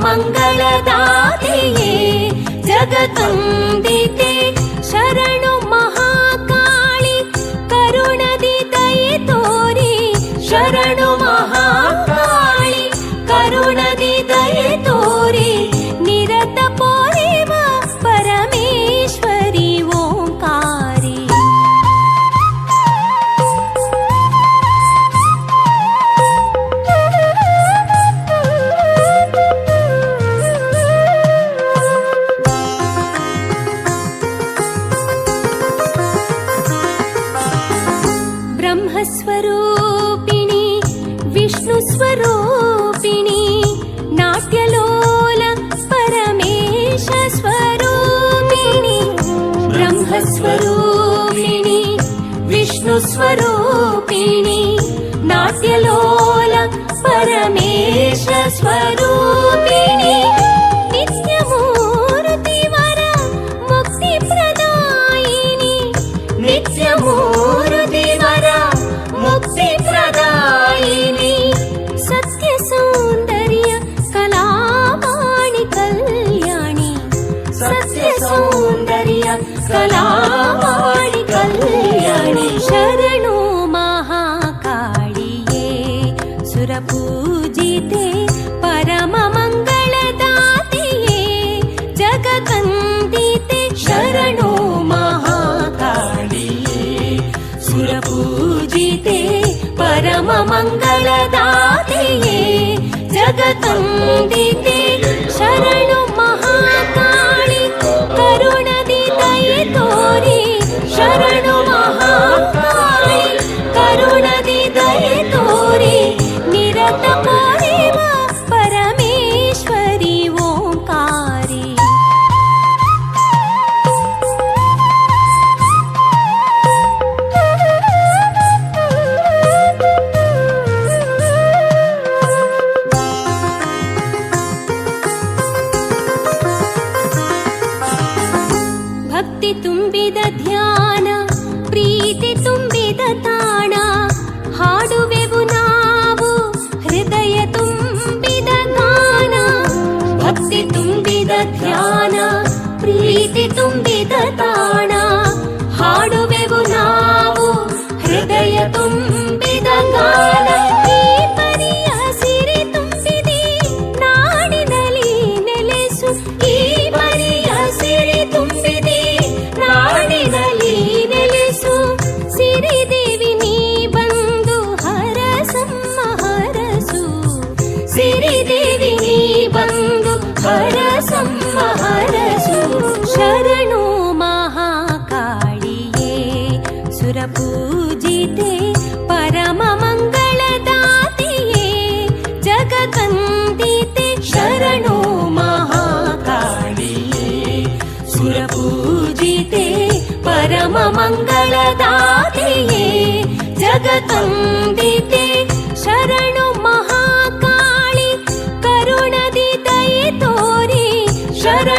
ಮಂಗಳದಾತೆಯೇ ಜಗದಂದಿತೆ ಶರಣು ಮಹಾಕಾಳಿ ಕರುಣದಿ ದಯೆ ತೋರಿ ಶರಣು ಮಹಾಕಾಳಿ ಕರುಣದಿ ದಯೆ ತೋರಿ ನಿರತ ಪೋರೆವ ಪರಮೇಶ್ವರಿ ಓಂಕಾರಿ ಸ್ವರೂಪಿಣಿ ವಿಷ್ಣು ಸ್ವರೂಪಿಣಿ ನಾಟ್ಯಲೋಲ ಪರಮೇಶ ಸ್ವರೂಪಿಣಿ ಬ್ರಹ್ಮ ಸ್ವರೂಪಿಣಿ ವಿಷ್ಣು ಸ್ವರೂಪಿಣಿ ನಾಟ್ಯಲೋಲ ಪರಮೇಶ ಸ್ವರೂಪಿಣಿ ನಿತ್ಯಮೂರ್ತಿ ವರ ಮುಕ್ತಿ ಪ್ರದಾಯಿನಿ ನಿತ್ಯಮೂರ್ತಿ ವರ ಮುಕ್ತಿ ಪ್ರದಾಯಿನಿ ಸತ್ಯ ಸೌಂದರ್ಯ ಕಲಾವಾಣಿ ಕಲ್ಯಾಣಿ ಸತ್ಯ ಸೌಂದರ್ಯ ಕಲಾವಾಣಿ ಕಲ್ಯಾಣಿ ಶರಣು ಮಹಾಕಾಳಿಯೇ ಸುರಪೂಜಿತೆ ಪರಮ ಮಂಗಳದಾತೆಯೇ ಜಗದಂದಿತೆ ಶರಣು ಮಹಾಕಾಳಿಯೇ ಸುರಪೂಜಿತೆ ಪರಮ ಮಂಗಳದಾತೆಯೇ ಜಗದಂದಿತೆ ಶರಣು ಮಹಾಕಾಳಿ ಕರುಣದಿ ದಯೆ ತೋರಿ ಶರಣು ಮಹಾಕಾಳಿ ಕರುಣದಿ ದಯೆ ತೋರಿ ನಿರತ ಪೋರೆವ ಪರಮೇಶ್ವರಿ ಓಂಕಾರಿ ಭಕ್ತಿ ತುಂಬಿದ ಧ್ಯಾನ ಪ್ರೀತಿ ತುಂಬಿದ ತಾಣ ಹಾಡುವೆವು ನಾವು ಹೃದಯ ತುಂಬಿದ ಗಾನ ಭಕ್ತಿ ತುಂಬಿದ ಧ್ಯಾನ ಪ್ರೀತಿ ತುಂಬಿದ ತಾಣ ಹಾಡುವೆವು ನಾವು ಹೃದಯ ತುಂಬಿದ ಗಾನ ಈ ಪರಿಯ ಸಿರಿ ತುಂಬಿದೆ ನಾಡಿನಲ್ಲಿ ನೆಲೆಸು ಈ ಪರಿಯ ಸಿರಿ ತುಂಬಿದೆ ನಾಡಿನಲ್ಲಿ ನೆಲೆಸು ಸಿರಿದೇವಿ ನೀ ಬಂದು ಹರಸಮ್ಮ ಹರಸು ಸಿರಿದೇವಿ ನೀ ಬಂದು ಹರಸಮ್ಮ ಹರಸು ಶರಣು ಮಹಾಕಾಳಿಯೇ ಸುರಪೂಜಿತೆ ಪರಮ ಮಂಗಳದಾತೆಯೇ ಜಗದಂದಿತೆ ಶರಣು ಮಹಾಕಾಳಿಯೇ ಸುರಪೂಜಿತೆ ಪರಮ ಮಂಗಳದಾತೆಯೇ ಜಗದಂದಿತೆ ಶರಣು ಮಹಾಕಾಳಿ ಕರುಣದಿ ದಯೆ ತೋರಿ ಶರಣ